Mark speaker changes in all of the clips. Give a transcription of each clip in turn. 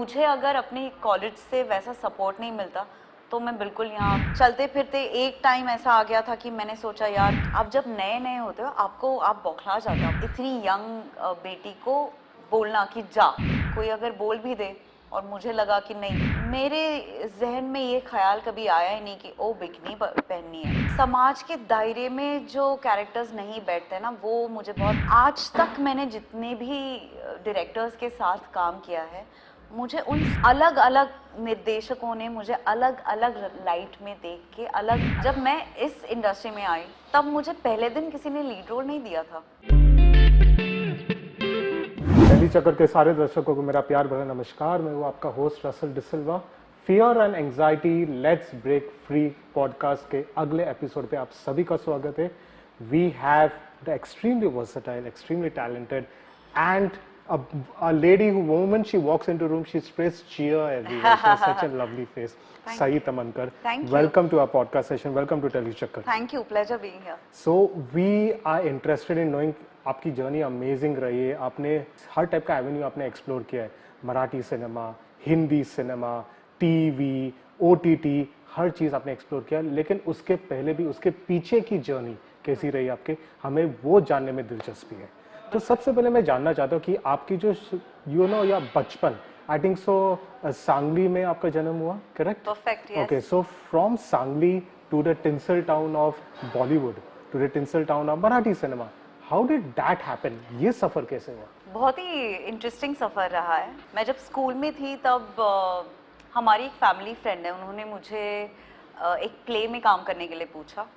Speaker 1: मुझे अगर अपनी कॉलेज से वैसा सपोर्ट नहीं मिलता तो मैं बिल्कुल यहाँ चलते फिरते एक टाइम ऐसा आ गया था कि मैंने सोचा यार आप जब नए नए होते हो आप बौखला जाते हो इतनी यंग बेटी को बोलना कि जा, कोई अगर बोल भी दे और मुझे लगा कि नहीं, मेरे जहन में ये ख्याल कभी आया ही नहीं कि ओ बिकनी पहननी है। समाज के दायरे में जो कैरेक्टर्स नहीं बैठते ना वो मुझे बहुत, आज तक मैंने जितने भी डायरेक्टर्स के साथ काम किया है मुझे उन अलग अलग निर्देशकों ने मुझे अलग अलग लाइट में देख के अलग, जब मैं इस इंडस्ट्री में आई तब मुझे पहले दिन किसी ने लीड रोल नहीं दिया था।
Speaker 2: टेली चक्कर के सारे दर्शकों को मेरा प्यार भरा नमस्कार। मैं हूँ आपका host Russell D'Silva. Fear and anxiety let's break free podcast के अगले एपिसोड पे आप सभी का स्वागत है। We have the extremely versatile, extremely talented and a lady who moment she walks into room she spreads cheer everywhere. She has such a lovely face. Sahi Tamankar, welcome to our podcast session. Welcome to Teli Chakkar.
Speaker 1: Thank you, pleasure being here.
Speaker 2: So we are interested in knowing आपकी journey amazing रही है। आपने हर type का avenue आपने explore किया है, Marathi cinema, Hindi cinema, TV, OTT, हर चीज़ आपने एक्सप्लोर किया। लेकिन उसके पहले भी उसके पीछे की जर्नी कैसी रही आपके, हमें वो जानने में दिलचस्पी है। तो सबसे पहले मैं जानना चाहता हूँ कि आपकी जो या बचपन, आई थिंक सो सांगली में आपका जन्म हुआ, correct?
Speaker 1: Perfect, yes.
Speaker 2: Okay, so from Sangli to the tinsel town of Bollywood to the tinsel town of Marathi cinema, how did that happen? ये सफर कैसे हुआ?
Speaker 1: बहुत ही इंटरेस्टिंग सफर रहा है। मैं जब स्कूल में थी तब हमारी एक फैमिली फ्रेंड है, उन्होंने मुझे एक प्ले में काम करने के लिए पूछा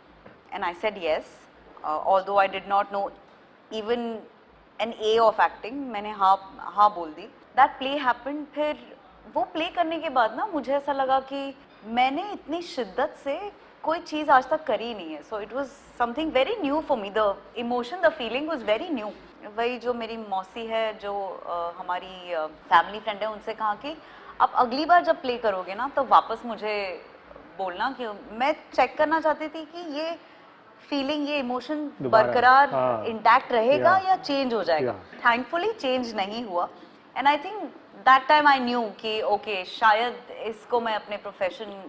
Speaker 1: and I said yes, although I did not know even an A of acting. मैंने हाँ बोल दी। That play happened. फिर वो प्ले करने के बाद ना मुझे ऐसा लगा कि मैंने इतनी शिद्दत से कोई चीज़ आज तक करी नहीं है। So it was something very new for me. The emotion, the feeling was very new. वही जो मेरी मौसी है, जो हमारी फैमिली फ्रेंड है, उनसे कहा कि आप अगली बार जब प्ले करोगे ना तो वापस मुझे बोलना, कि मैं चेक करना चाहती थी कि ये फीलिंग, ये इमोशन बरकरार इंटैक्ट रहेगा या चेंज हो जाएगा। थैंकफुली चेंज नहीं हुआ and I think that time I knew कि ओके, शायद इसको मैं अपने प्रोफेशन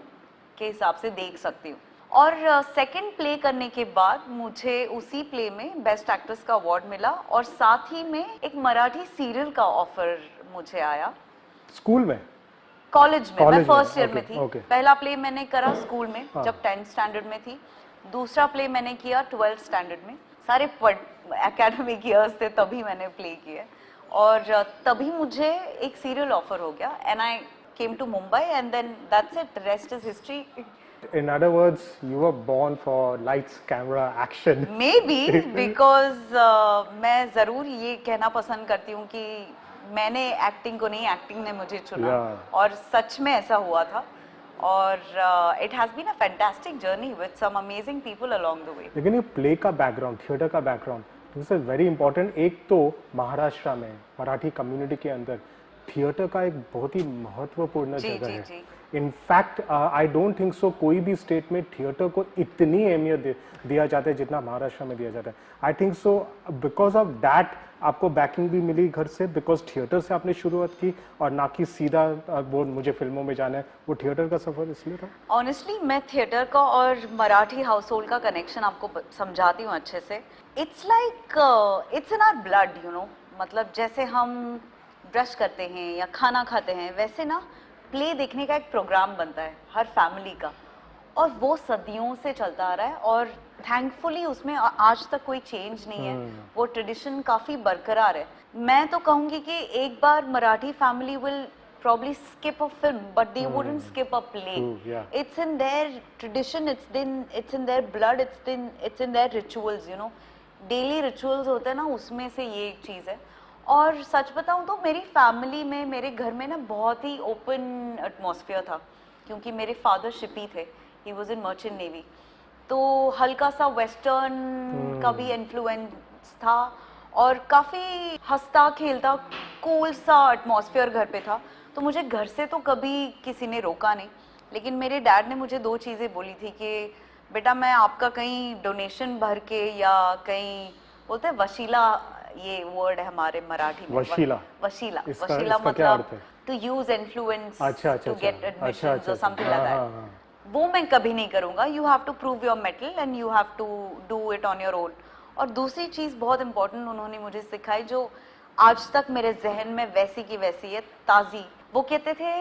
Speaker 1: के हिसाब से देख सकती हूँ। और सेकंड प्ले करने के बाद मुझे उसी प्ले में बेस्ट एक्ट्रेस का अवार्ड मिला और साथ ही में एक मराठी सीरियल का ऑफर मुझे आया।
Speaker 2: स्कूल में? कॉलेज
Speaker 1: में, मैं फर्स्ट ईयर में थी। पहला प्ले मैंने करा स्कूल में जब 10th स्टैंडर्ड में थी। दूसरा प्ले मैंने किया 12th स्टैंडर्ड में। सारे एकेडमिक ईयर्स थे तभी मैंने प्ले किए और तभी मुझे एक सीरियल ऑफर हो गया and I came to Mumbai and then that's it, rest is history.
Speaker 2: In other words, you were born for lights, camera, action.
Speaker 1: Maybe because मैं ज़रूर ये कहना पसंद करती हूँ कि मैंने एक्टिंग को नहीं, एक्टिंग ने मुझे चुना। और सच में ऐसा हुआ था और it has been a fantastic journey with some amazing people along the way.
Speaker 2: लेकिन ये प्ले का बैकग्राउंड, थिएटर का background, this is very important. एक तो महाराष्ट्र में मराठी कम्युनिटी के अंदर थिएटर का एक बहुत ही महत्वपूर्ण जगह है। In fact I don't think so कोई भी स्टेट में थिएटर को इतनी अहमियत दिया जाता है जितना महाराष्ट्र में दिया जाता है। I think so because of that आपको बैकिंग भी मिली घर से, बिकॉज थिएटर से आपने शुरुआत की और ना कि सीधा वो मुझे फिल्मों में जाना है, वो थिएटर का सफर इसलिए था।
Speaker 1: ऑनेस्टली मैं थिएटर का और मराठी हाउस होल्ड का कनेक्शन आपको समझाती हूँ अच्छे से। It's like it's in our blood, you know. मतलब जैसे हम ब्रश करते हैं या खाना खाते हैं, वैसे ना प्ले देखने का एक प्रोग्राम बनता है हर फैमिली का और वो सदियों से चलता आ रहा है और थैंकफुली उसमें आज तक कोई चेंज नहीं है। वो ट्रेडिशन काफ़ी बरकरार है। मैं तो कहूँगी कि एक बार Marathi family will probably skip a film but they wouldn't skip a play. It's in their tradition, it's in their blood, it's in their rituals, you know. Daily rituals होते हैं ना, उसमें से ये एक चीज़ है। और सच बताऊँ तो मेरी फैमिली में, मेरे घर में ना बहुत ही ओपन एटमॉस्फेयर था क्योंकि मेरे फादर शिपी थे, he was in merchant navy, तो हल्का सा वेस्टर्न का भी इन्फ्लुएंस था और काफ़ी हंसता खेलता कूल सा एटमॉस्फेयर घर पे था। तो मुझे घर से तो कभी किसी ने रोका नहीं, लेकिन मेरे डैड ने मुझे 2 चीज़ें बोली थी कि बेटा मैं आपका कहीं डोनेशन भर के या कहीं, बोलते हैं वशीला, ये वर्ड है हमारे मराठी में,
Speaker 2: वशीला
Speaker 1: वशीला मतलब to use influence
Speaker 2: अच्छा
Speaker 1: to get
Speaker 2: अच्छा
Speaker 1: admissions or something
Speaker 2: हाँ,
Speaker 1: like that.
Speaker 2: हाँ, हाँ.
Speaker 1: वो मैं कभी नहीं करूँगा. You have to prove your mettle and you have to do it on your own. और दूसरी चीज़ बहुत इम्पोर्टेंट उन्होंने मुझे सिखाई जो आज तक मेरे जहन में वैसी की वैसी है, ताज़ी. वो कहते थे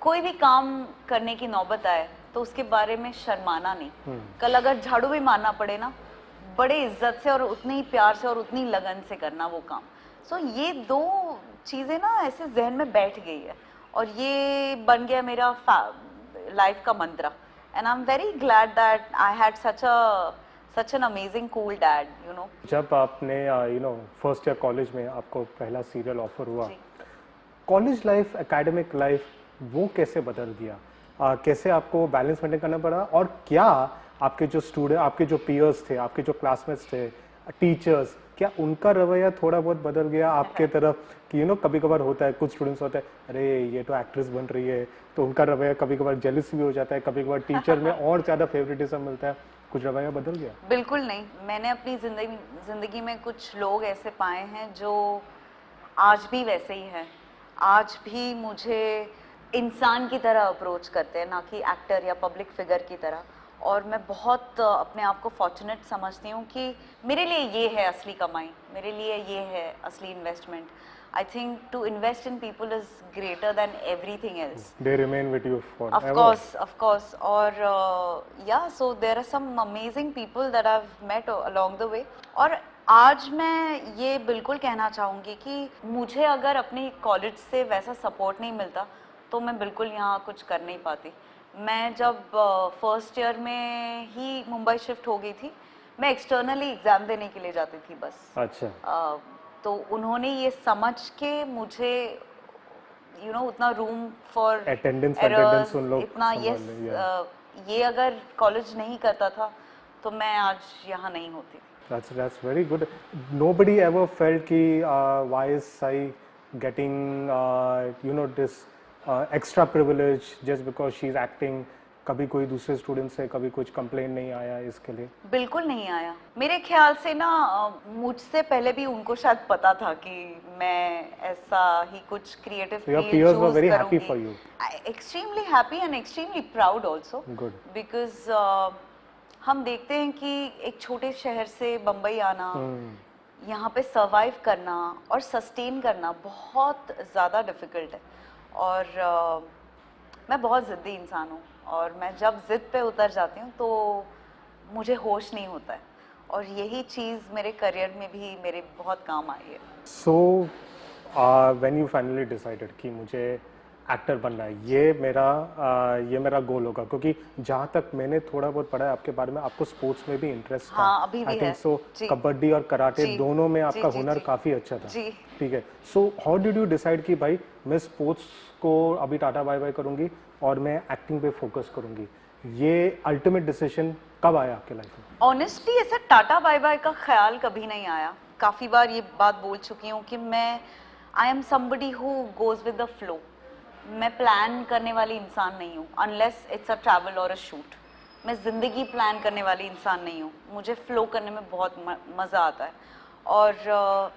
Speaker 1: कोई भी काम करने की नौबत आए तो उसके बारे में शर्माना नहीं. कल अगर झाड़ू भी मारना पड़े ना, बड़े इज्जत से और उतने ही प्यार से और उतनी लगन से करना वो काम. सो ये दो चीज़ें ना ऐसे जहन में बैठ गई है और ये बन गया मेरा लाइफ का मंत्र. And I am very glad that I had such an amazing cool dad, you know.
Speaker 2: जब आपने फर्स्ट ईयर कॉलेज में आपको पहला सीरियल ऑफर हुआ, कॉलेज लाइफ, एकेडमिक लाइफ, वो कैसे बदल दिया? कैसे आपको बैलेंस मेंटेन करना पड़ा और क्या आपके जो स्टूडेंट, आपके जो पीयर्स थे, आपके जो क्लासमेट्स थे, टीचर्स, क्या उनका रवैया थोड़ा बहुत बदल गया आपके तरफ? कि कभी कभार होता है, कुछ स्टूडेंट्स होते हैं, अरे ये तो एक्ट्रेस बन रही है, तो उनका रवैया कभी कभार जेलस भी हो जाता है, कभी कभार टीचर में और ज़्यादा फेवरेटिज्म मिलता है. कुछ रवैया बदल गया?
Speaker 1: बिल्कुल नहीं. मैंने अपनी जिंदगी में कुछ लोग ऐसे पाए हैं जो आज भी वैसे ही हैं. आज भी मुझे इंसान की तरह अप्रोच करते हैं, ना कि एक्टर या पब्लिक फिगर की तरह. और मैं बहुत अपने आप को फॉर्चुनेट समझती हूँ कि मेरे लिए ये है असली कमाई, मेरे लिए ये है असली investment. I think to invest in people is greater than everything else.
Speaker 2: They remain with you forever.
Speaker 1: Of course. और yeah, so there are some amazing people that I've met along the way. और आज मैं ये बिल्कुल कहना चाहूँगी कि मुझे अगर अपनी कॉलेज से वैसा सपोर्ट नहीं मिलता तो मैं बिल्कुल यहाँ कुछ कर नहीं पाती. मैं जब फर्स्ट ईयर में ही मुंबई शिफ्ट हो गई थी, मैं एक्सटर्नली एग्ज़ाम देने के लिए जाती थी बस.
Speaker 2: अच्छा.
Speaker 1: तो उन्होंने ये समझ के मुझे उतना रूम फॉर
Speaker 2: अटेंडेंस उन लोग
Speaker 1: इतना ये अगर कॉलेज नहीं करता था तो मैं आज यहाँ नहीं होती.
Speaker 2: That's very good. Nobody ever felt कि why is Sai getting this extra privilege just because she's acting. कभी कोई दूसरे स्टूडेंट से कभी कुछ कंप्लेन नहीं आया इसके लिए?
Speaker 1: बिल्कुल नहीं आया. मेरे ख्याल से ना मुझसे पहले भी उनको शायद पता था कि मैं ऐसा ही कुछ क्रिएटिव फील्ड चूज करूंगी.
Speaker 2: very happy for you.
Speaker 1: Extremely happy and extremely proud also.
Speaker 2: Good.
Speaker 1: Because हम देखते हैं कि एक छोटे शहर से बम्बई आना, यहाँ पे सर्वाइव करना और सस्टेन करना बहुत ज़्यादा डिफ़िकल्ट है. और मैं बहुत ज़िद्दी इंसान हूँ और मैं जब ज़िद पे उतर जाती हूँ तो मुझे होश नहीं होता है. और यही चीज़ मेरे करियर में भी मेरे बहुत काम आई है.
Speaker 2: So when you finally decided कि मुझे एक्टर बनना है, ये मेरा गोल होगा, क्योंकि जहाँ तक मैंने थोड़ा बहुत पढ़ा है आपके बारे में, आपको स्पोर्ट्स में भी इंटरेस्ट था.
Speaker 1: हाँ, अभी भी
Speaker 2: I think
Speaker 1: है.
Speaker 2: so. कबड्डी और कराटे दोनों में आपका हुनर काफ़ी अच्छा था. ठीक है. So how did you decide कि भाई मैं स्पोर्ट्स को अभी टाटा बाय बाय करूँगी और मैं एक्टिंग पे फोकस करूँगी? ये अल्टीमेट डिसीजन कब आया आपके लाइफ में?
Speaker 1: ऑनेस्टली ऐसा टाटा बाय बाय का ख्याल कभी नहीं आया. काफ़ी बार ये बात बोल चुकी हूँ कि I am somebody who goes with the flow. मैं प्लान करने वाली इंसान नहीं हूँ अनलेस इट्स अ ट्रैवल और अ शूट. मैं ज़िंदगी प्लान करने वाली इंसान नहीं हूँ. मुझे फ़्लो करने में बहुत मज़ा आता है. और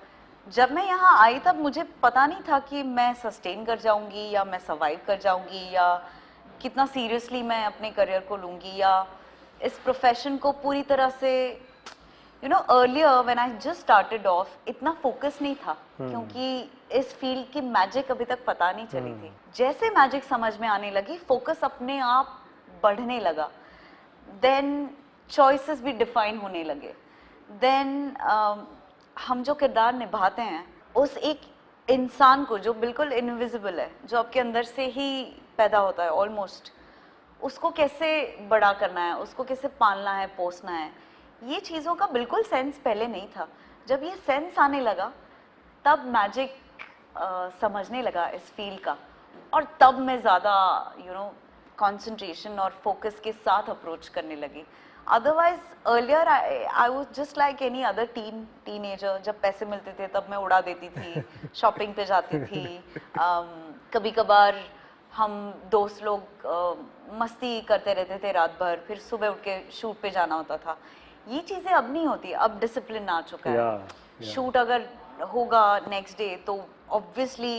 Speaker 1: जब मैं यहाँ आई तब मुझे पता नहीं था कि मैं सस्टेन कर जाऊँगी या मैं सर्वाइव कर जाऊँगी या कितना सीरियसली मैं अपने करियर को लूँगी या इस प्रोफेशन को पूरी तरह से earlier when I just started off इतना फोकस नहीं था क्योंकि इस फील्ड की मैजिक अभी तक पता नहीं चली थी. जैसे मैजिक समझ में आने लगी, फोकस अपने आप बढ़ने लगा, देन चॉइसेस भी डिफाइन होने लगे. देन हम जो किरदार निभाते हैं उस एक इंसान को जो बिल्कुल इनविजिबल है, जो आपके अंदर से ही पैदा होता है ऑलमोस्ट, उसको कैसे बड़ा करना है, उसको कैसे पालना है, पोसना है, ये चीज़ों का बिल्कुल सेंस पहले नहीं था. जब ये सेंस आने लगा तब मैजिक समझने लगा इस फील्ड का और तब मैं ज़्यादा कंसंट्रेशन और फोकस के साथ अप्रोच करने लगी. Otherwise earlier I was just like any other teenager. जब पैसे मिलते थे तब मैं उड़ा देती थी, शॉपिंग पे जाती थी. कभी कभार हम दोस्त लोग मस्ती करते रहते थे रात भर, फिर सुबह उठ के शूट पे जाना होता था. ये चीज़ें अब नहीं होती, अब डिसिप्लिन आ चुका है. शूट अगर होगा नेक्स्ट डे तो obviously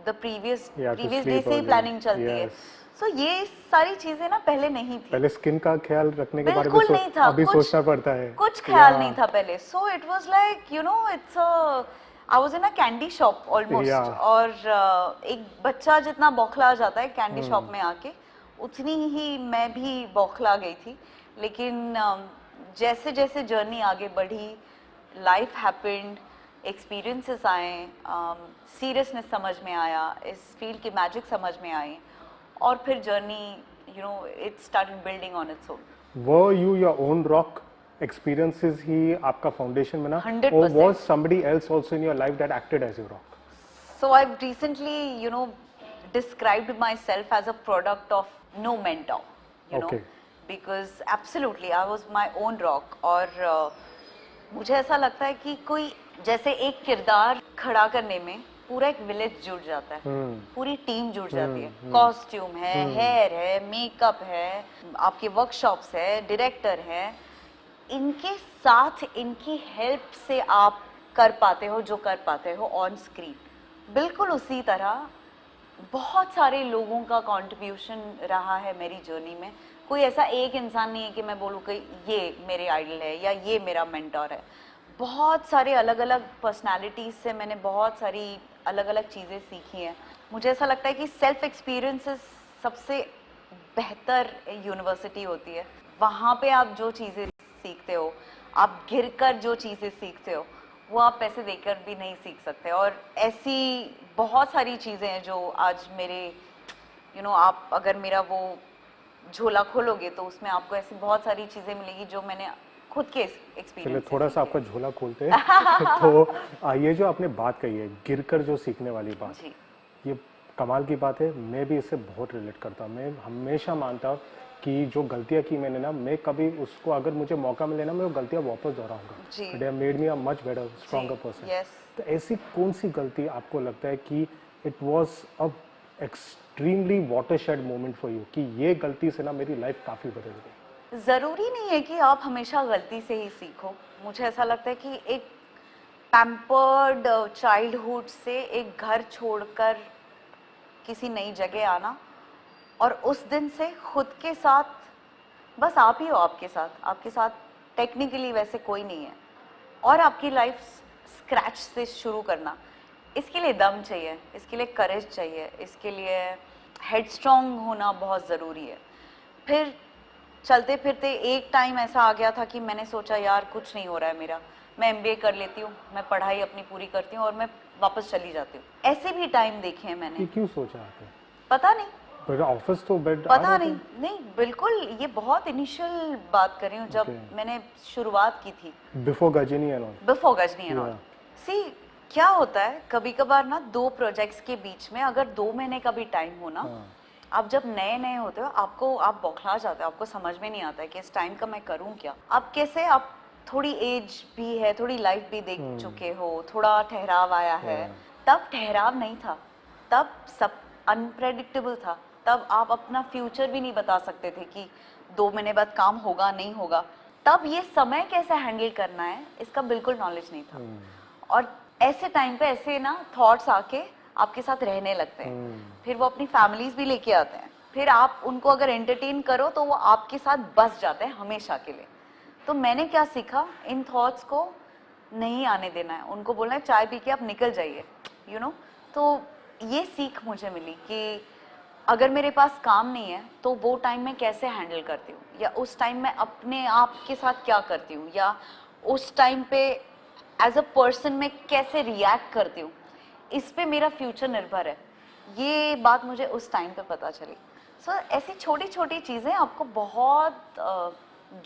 Speaker 1: the previous
Speaker 2: Yeah, to
Speaker 1: day
Speaker 2: sleep
Speaker 1: से ही
Speaker 2: early.
Speaker 1: प्लानिंग चलती है.
Speaker 2: Yes.
Speaker 1: सो ये सारी चीजें ना पहले नहीं थी.
Speaker 2: पहले स्किन का ख्याल रखने के बारे में
Speaker 1: बिल्कुल नहीं था.
Speaker 2: अभी सोचना पड़ता है.
Speaker 1: कुछ ख्याल
Speaker 2: Yeah.
Speaker 1: नहीं था पहले. सो it was like you know it's I was in a candy shop almost.
Speaker 2: Yeah.
Speaker 1: और एक बच्चा जितना बौखला जाता है कैंडी शॉप में आके, उतनी ही मैं भी बौखला गई थी. लेकिन जैसे जैसे जर्नी आगे बढ़ी, लाइफ हैपेंड, एक्सपीरियंसेस आए, सीरियसनेस समझ में आया, इस फील्ड की मैजिक समझ में आई, और फिर journey you know it started building on its own.
Speaker 2: Were you your own rock? Experiences ही आपका फाउंडेशन बना?
Speaker 1: 100%.
Speaker 2: Or was somebody else also in your life that acted as your rock?
Speaker 1: So I've recently, you know, described myself as a product of no mentor, you know,
Speaker 2: Okay.
Speaker 1: because absolutely I was my own rock. और मुझे ऐसा लगता है कि कोई जैसे एक किरदार खड़ा करने में पूरा एक विलेज जुड़ जाता है, पूरी टीम जुड़ जाती है. कॉस्ट्यूम है, हेयर है, मेकअप है, आपके वर्कशॉप्स है, डायरेक्टर है. इनके साथ इनकी हेल्प से आप कर पाते हो जो कर पाते हो ऑन स्क्रीन. बिल्कुल उसी तरह बहुत सारे लोगों का कंट्रीब्यूशन रहा है मेरी जर्नी में. कोई ऐसा एक इंसान नहीं है कि मैं बोलूँ कि ये मेरे आइडल है या ये मेरा मेंटोर है. बहुत सारे अलग अलग पर्सनालिटीज से मैंने बहुत सारी अलग अलग चीज़ें सीखी हैं. मुझे ऐसा लगता है कि सेल्फ एक्सपीरियंसेस सबसे बेहतर यूनिवर्सिटी होती है. वहाँ पे आप जो चीज़ें सीखते हो, आप गिर कर जो चीज़ें सीखते हो, वो आप पैसे देकर भी नहीं सीख सकते. और ऐसी बहुत सारी चीज़ें हैं जो आज मेरे यू नो आप अगर मेरा वो झोला खोलोगे तो उसमें आपको ऐसी बहुत सारी चीज़ें मिलेगी जो मैंने खुद के
Speaker 2: चलिए
Speaker 1: एक्सपीरियंस.
Speaker 2: थोड़ा सा आपका झोला खोलते हैं. तो ये जो आपने बात कही है गिरकर जो सीखने वाली बात,
Speaker 1: जी.
Speaker 2: ये कमाल की बात है. मैं भी इससे बहुत रिलेट करता हूँ. मैं हमेशा मानता हूँ कि जो गलतियाँ की मैंने ना, मैं कभी उसको अगर मुझे मौका मिले ना, मैं वो गलतियाँ वापस दोहराऊंगा.
Speaker 1: जी.
Speaker 2: They have made me a much better stronger person.
Speaker 1: Yes.
Speaker 2: तो ऐसी कौन सी गलती आपको लगता है कि it was a extremely watershed moment for you, कि ये गलती से ना मेरी लाइफ काफ़ी बदल गई?
Speaker 1: ज़रूरी नहीं है कि आप हमेशा गलती से ही सीखो. मुझे ऐसा लगता है कि एक पैम्पर्ड चाइल्डहुड से एक घर छोड़कर किसी नई जगह आना, और उस दिन से खुद के साथ बस आप ही हो. आपके साथ टेक्निकली वैसे कोई नहीं है, और आपकी लाइफ स्क्रैच से शुरू करना, इसके लिए दम चाहिए, इसके लिए करेज चाहिए, इसके लिए हेडस्ट्रॉन्ग होना बहुत ज़रूरी है. फिर चलते फिरते एक टाइम ऐसा आ गया था कि मैंने सोचा यार कुछ नहीं हो रहा है मेरा, मैं MBA कर लेती हूँ, मैं पढ़ाई अपनी पूरी करती हूँ और मैं वापस चली जाती हूँ. ऐसे भी टाइम देखे हैं मैंने.
Speaker 2: ये क्यों सोचा आपने?
Speaker 1: पता नहीं.
Speaker 2: ऑफिस तो बेड
Speaker 1: पता नहीं बिल्कुल. ये बहुत इनिशियल बात कर रही हूँ जब मैंने शुरुआत की थी.
Speaker 2: Before Ghajini and all.
Speaker 1: Before Ghajini and all. See क्या होता है कभी कभार ना, दो प्रोजेक्ट्स के बीच में अगर 2 महीने का भी टाइम हो ना, आप जब नए नए होते हो आप बौखला जाते हो. आपको समझ में नहीं आता है कि इस टाइम का मैं करूं क्या. आप कैसे, आप थोड़ी एज भी है, थोड़ी लाइफ भी देख चुके हो, थोड़ा ठहराव आया है. तब ठहराव नहीं था, तब सब अनप्रेडिक्टेबल था. तब आप अपना फ्यूचर भी नहीं बता सकते थे कि 2 महीने बाद काम होगा नहीं होगा. तब ये समय कैसे हैंडल करना है इसका बिल्कुल नॉलेज नहीं था. और ऐसे टाइम पे ऐसे ना थॉट्स आके आपके साथ रहने लगते हैं. फिर वो अपनी फैमिलीज भी लेके आते हैं. फिर आप उनको अगर एंटरटेन करो तो वो आपके साथ बस जाते हैं हमेशा के लिए. तो मैंने क्या सीखा, इन थॉट्स को नहीं आने देना है, उनको बोलना है चाय पी के आप निकल जाइए, यू नो. तो ये सीख मुझे मिली कि अगर मेरे पास काम नहीं है तो वो टाइम मैं कैसे हैंडल करती हूँ, या उस टाइम मैं अपने आप के साथ क्या करती हूँ, या उस टाइम पे एज अ पर्सन मैं कैसे रिएक्ट करती हूँ, इस पे मेरा फ्यूचर निर्भर है. ये बात मुझे उस टाइम पे पता चली. सो ऐसी छोटी छोटी चीज़ें आपको बहुत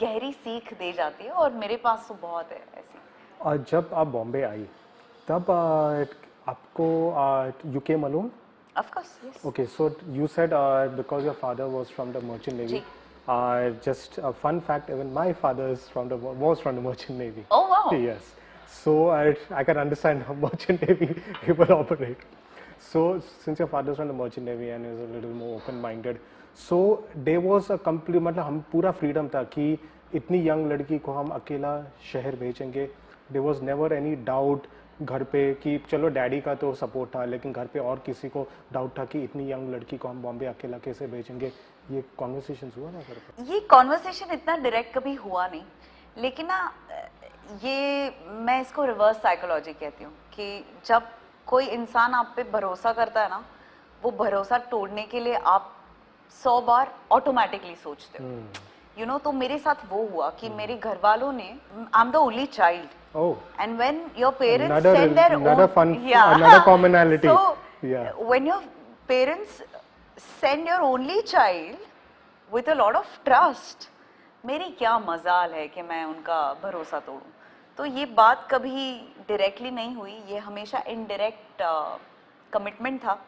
Speaker 1: गहरी सीख दे जाती है, और मेरे पास तो बहुत है ऐसी.
Speaker 2: और जब आप बॉम्बे आई तब आपको you came alone?
Speaker 1: Of course, yes.
Speaker 2: Okay, so you said because your father was from the Merchant Navy. Just a fun fact, even my father was from the Merchant Navy.
Speaker 1: Oh wow.
Speaker 2: Yes. So I can understand how Merchant Navy people operate. So since your father is from the Merchant Navy and is a little more open-minded, so there was a complete, मतलब हम पूरा freedom था कि इतनी young लड़की को हम अकेला शहर भेजेंगे. There was never any doubt घर पे कि चलो डैडी का तो सपोर्ट था, लेकिन घर पे और किसी को डाउट था कि इतनी यंग लड़की को हम बॉम्बे अकेला कैसे भेजेंगे? ये कॉन्वर्सेशन हुआ ना घर पे?
Speaker 1: ये कॉन्वर्सेशन इतना डायरेक्ट कभी हुआ नहीं, लेकिन ना ये मैं इसको रिवर्स साइकोलॉजी कहती हूँ कि जब कोई इंसान आप पे भरोसा करता है ना, वो भरोसा तोड़ने के लिए आप 100 बार ऑटोमेटिकली सोचते हो, यू नो। तो मेरे साथ वो हुआ कि मेरे घर वालों ने, I am the only child,
Speaker 2: Oh,
Speaker 1: and when your parents
Speaker 2: another
Speaker 1: send their
Speaker 2: another
Speaker 1: own,
Speaker 2: fun,
Speaker 1: yeah,
Speaker 2: another commonality.
Speaker 1: so
Speaker 2: Yeah.
Speaker 1: when your parents send your only child with a lot of trust, मेरी क्या मजाल है कि मैं उनका भरोसा तोड़ूं। तो ये बात कभी डायरेक्टली नहीं हुई, ये हमेशा इनडायरेक्ट कमिटमेंट था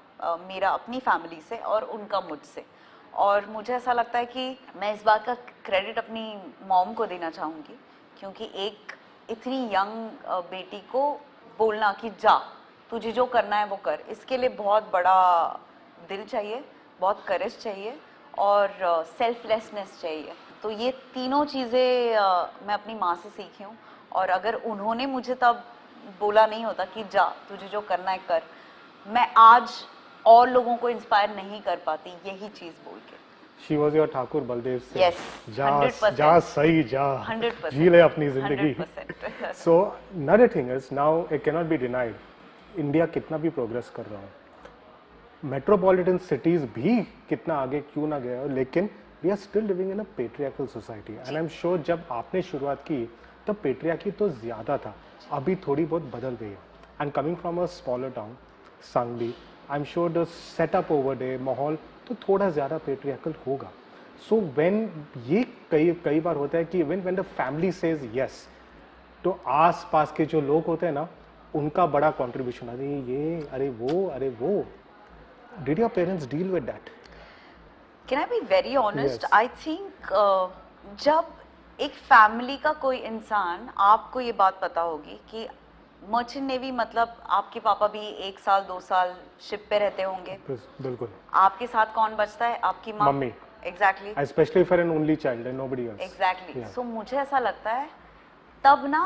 Speaker 1: मेरा अपनी फैमिली से और उनका मुझसे। और मुझे ऐसा लगता है कि मैं इस बात का क्रेडिट अपनी मॉम को देना चाहूँगी, क्योंकि एक इतनी यंग बेटी को बोलना कि जा तुझे जो करना है वो कर, इसके लिए बहुत बड़ा दिल चाहिए, बहुत करेज चाहिए और सेल्फलेसनेस चाहिए। तो ये तीनों चीज़ें मैं अपनी माँ से सीखी हूँ, और अगर उन्होंने मुझे तब बोला नहीं होता कि जा तुझे जो करना है कर, मैं आज और लोगों को इंस्पायर नहीं कर पाती यही चीज़ बोल के।
Speaker 2: She was your Thakur Baldev से।
Speaker 1: Yes,
Speaker 2: जा
Speaker 1: 100%.
Speaker 2: जा सही जा
Speaker 1: 100%.
Speaker 2: जी ले अपनी जिंदगी।
Speaker 1: 100%.
Speaker 2: So another thing is now it cannot be denied, India कितना भी प्रोग्रेस कर रहा हो, मेट्रोपॉलिटन सिटीज भी कितना आगे क्यों ना गया हो, लेकिन we are still living in a patriarchal society. And I am sure जब आपने शुरुआत की तब पेट्रियार्की तो ज़्यादा था, अभी थोड़ी बहुत बदल गई है। And coming from a smaller town Sangli, I am sure the setup over day माहौल तो थोड़ा ज़्यादा पेट्रियार्कल होगा। सो व्हेन ये कई बार होता है कि when the family says yes, तो आस पास के जो लोग होते हैं ना उनका बड़ा कंट्रीब्यूशन, अरे ये अरे वो did your parents deal with that?
Speaker 1: Can I be very honest,
Speaker 2: Yes.
Speaker 1: I think जब एक फैमिली का कोई इंसान, आपको ये बात पता होगी कि मर्चेंट नेवी मतलब आपके पापा भी 1 साल 2 साल शिप पे रहते होंगे,
Speaker 2: बिल्कुल।
Speaker 1: आपके साथ कौन बचता है? आपकी माँ।
Speaker 2: Mummy.
Speaker 1: Exactly
Speaker 2: specially for an only child and nobody else.
Speaker 1: Exactly.
Speaker 2: Yeah.
Speaker 1: So मुझे ऐसा लगता है तब ना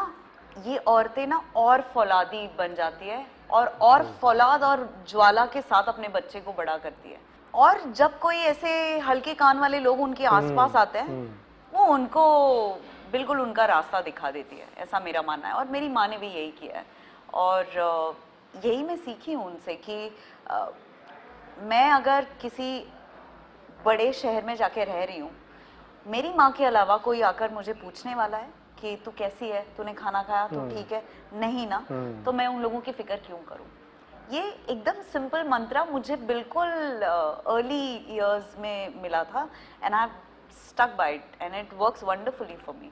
Speaker 1: ये औरतें ना और फौलादी बन जाती है और फौलाद और ज्वाला के साथ अपने बच्चे को बड़ा करती है। और जब कोई ऐसे हल्के कान वाले लोग उनके आसपास आते हैं, वो उनको बिल्कुल उनका रास्ता दिखा देती है, ऐसा मेरा मानना है। और मेरी माँ ने भी यही किया है, और यही मैं सीखी हूँ उनसे कि मैं अगर किसी बड़े शहर में जाके रह रही हूँ, मेरी माँ के अलावा कोई आकर मुझे पूछने वाला है कि तू कैसी है, तूने खाना खाया, तू ठीक है, नहीं ना, तो मैं उन लोगों की फिक्र क्यों करूँ। ये एकदम सिंपल मंत्रा मुझे बिल्कुल अर्ली इयर्स में मिला था, and I stuck by it and it works wonderfully for me.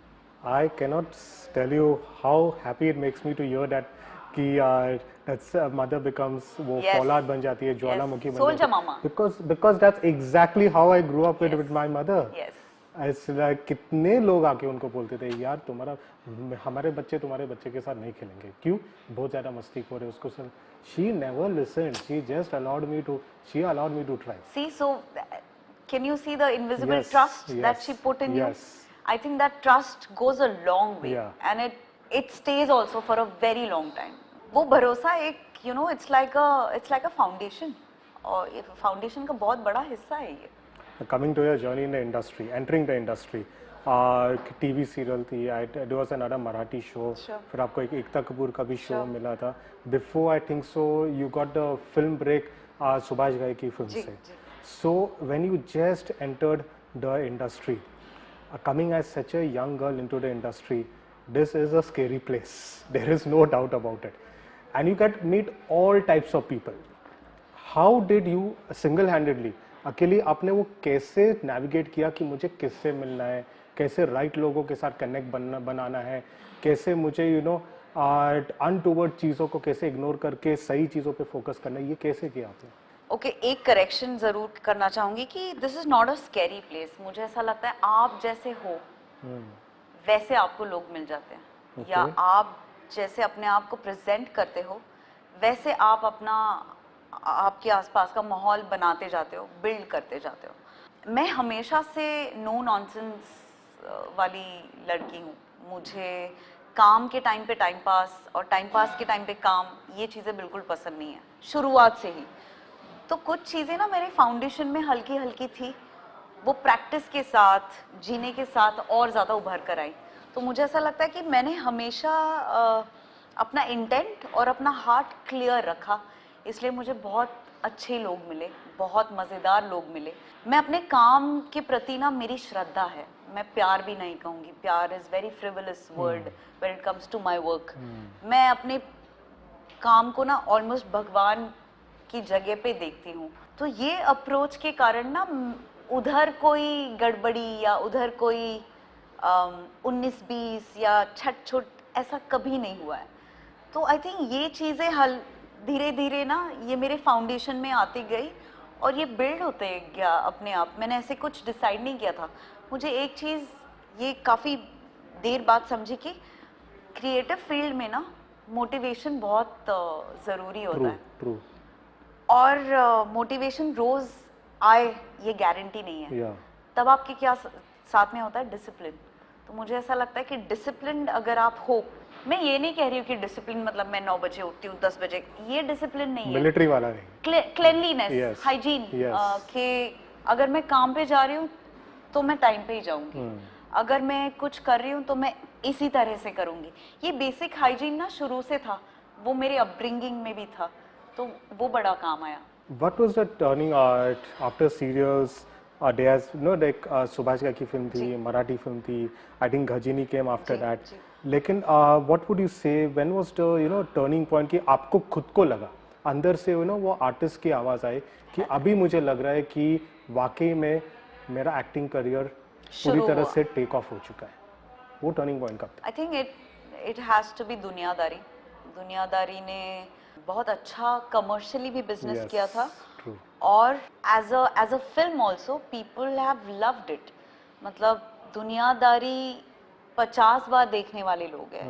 Speaker 2: I cannot tell you how happy it makes me to hear that कि that's mother becomes वो
Speaker 1: Yes.
Speaker 2: फौलाद बन जाती है, ज्वालामुखी बन
Speaker 1: Soldier
Speaker 2: जाती है।
Speaker 1: mama.
Speaker 2: Because that's exactly how I grew up with
Speaker 1: Yes.
Speaker 2: my mother.
Speaker 1: Yes.
Speaker 2: ऐसे like कितने लोग आके उनको बोलते थे यार हमारे बच्चे तुम्हारे बच्चे के साथ नहीं खेलेंगे, क्यों, बहुत ज़्यादा मस्ती कर रहे उसको sir. She never listened. She just allowed me to try.
Speaker 1: See, so can you see the invisible
Speaker 2: Yes,
Speaker 1: trust that
Speaker 2: yes,
Speaker 1: she put in
Speaker 2: yes.
Speaker 1: you? I think that trust goes a long way,
Speaker 2: Yeah.
Speaker 1: and it stays also for a very long time. वो भरोसा एक it's like a foundation, और ये foundation का बहुत बड़ा हिस्सा है ये।
Speaker 2: Coming to your journey in the industry, entering the industry, TV serial थी, there was another Marathi show,
Speaker 1: Sure.
Speaker 2: फिर आपको एक एकता कपूर का भी शो
Speaker 1: Sure.
Speaker 2: मिला था। Before I think so, you got the film break Subhash Ghai की फिल्म
Speaker 1: जी,
Speaker 2: से।
Speaker 1: जी।
Speaker 2: So when you just entered the industry, coming as such a young girl into the industry, this is a scary place. There is no doubt about it, and you get meet all types of people. How did you single-handedly अकेली आपने वो कैसे navigate किया कि मुझे किससे मिलना है, कैसे राइट लोगों के साथ कनेक्ट बनाना है, कैसे मुझे अनटूवर्ड चीज़ों को कैसे इग्नोर करके सही चीज़ों पे फोकस करना है, ये कैसे किया आपने?
Speaker 1: ओके, एक करेक्शन ज़रूर करना चाहूँगी कि this is not a scary place. मुझे ऐसा लगता है आप जैसे हो वैसे आपको लोग मिल जाते हैं, या आप जैसे अपने आप को प्रेजेंट करते हो वैसे आप अपना आपके आसपास का माहौल बनाते जाते हो, बिल्ड करते जाते हो। मैं हमेशा से नो नॉनसेंस वाली लड़की हूँ। मुझे काम के टाइम पे टाइम पास और टाइम पास के टाइम पे काम, ये चीज़ें बिल्कुल पसंद नहीं है शुरुआत से ही। तो कुछ चीज़ें ना मेरे फाउंडेशन में हल्की हल्की थी, वो प्रैक्टिस के साथ, जीने के साथ और ज़्यादा उभर कर आई। तो मुझे ऐसा लगता है कि मैंने हमेशा अपना इंटेंट और अपना हार्ट क्लियर रखा, इसलिए मुझे बहुत अच्छे लोग मिले, बहुत मज़ेदार लोग मिले। मैं अपने काम के प्रति ना, मेरी श्रद्धा है, मैं प्यार भी नहीं कहूँगी, प्यार is very frivolous word when it comes to my work. मैं अपने काम को ना ऑलमोस्ट भगवान की जगह पे देखती हूँ। तो ये अप्रोच के कारण ना उधर कोई गड़बड़ी या उधर कोई 19-20 या छट छुट ऐसा कभी नहीं हुआ है। तो आई थिंक ये चीज़ें हल धीरे धीरे ना ये मेरे फाउंडेशन में आती गई और ये बिल्ड होते गया अपने आप। मैंने ऐसे कुछ डिसाइड नहीं किया था। मुझे एक चीज़ ये काफ़ी देर बाद समझी कि क्रिएटिव फील्ड में ना मोटिवेशन बहुत ज़रूरी होता है।
Speaker 2: ट्रू।
Speaker 1: और मोटिवेशन रोज़ आए ये गारंटी नहीं है। तब आपके क्या साथ में होता है? डिसिप्लिन। तो मुझे ऐसा लगता है कि डिसिप्लिन अगर आप हो, मैं ये नहीं कह रही हूँ कि डिसिप्लिन मतलब मैं 9 बजे उठती हूँ 10 बजे, ये डिसिप्लिन नहीं है।
Speaker 2: मिलिट्री वाला नहीं।
Speaker 1: क्लेनलीनेस, हाइजीन, कि अगर मैं काम पे जा रही हूँ तो मैं टाइम पे ही जाऊंगी, अगर मैं कुछ कर रही हूँ तो मैं इसी तरह से करूंगी। ये बेसिक हाइजीन ना शुरू से था, वो मेरे अपब्रिंगिंग में भी था, तो वो बड़ा काम आया।
Speaker 2: What was the turning after serials? There's like Subhash का की फिल्म थी, मराठी फिल्म थी, I think घजीनी came after that. लेकिन what would you say when was the turning point कि आपको खुद को लगा अंदर से वो आर्टिस्ट की आवाज़ आई कि अभी मुझे लग रहा है कि वाकई में मेरा एक्टिंग करियर पूरी तरह से टेक ऑफ हो चुका है? वो टर्निंग पॉइंट कब था?
Speaker 1: I think it has to be Duniyadari. Duniyadari ने बहुत अच्छा कमर्शियली भी बिजनेस किया था, और as a film also people have loved it. मतलब दुनियादारी 50 बार देखने वाले लोग हैं,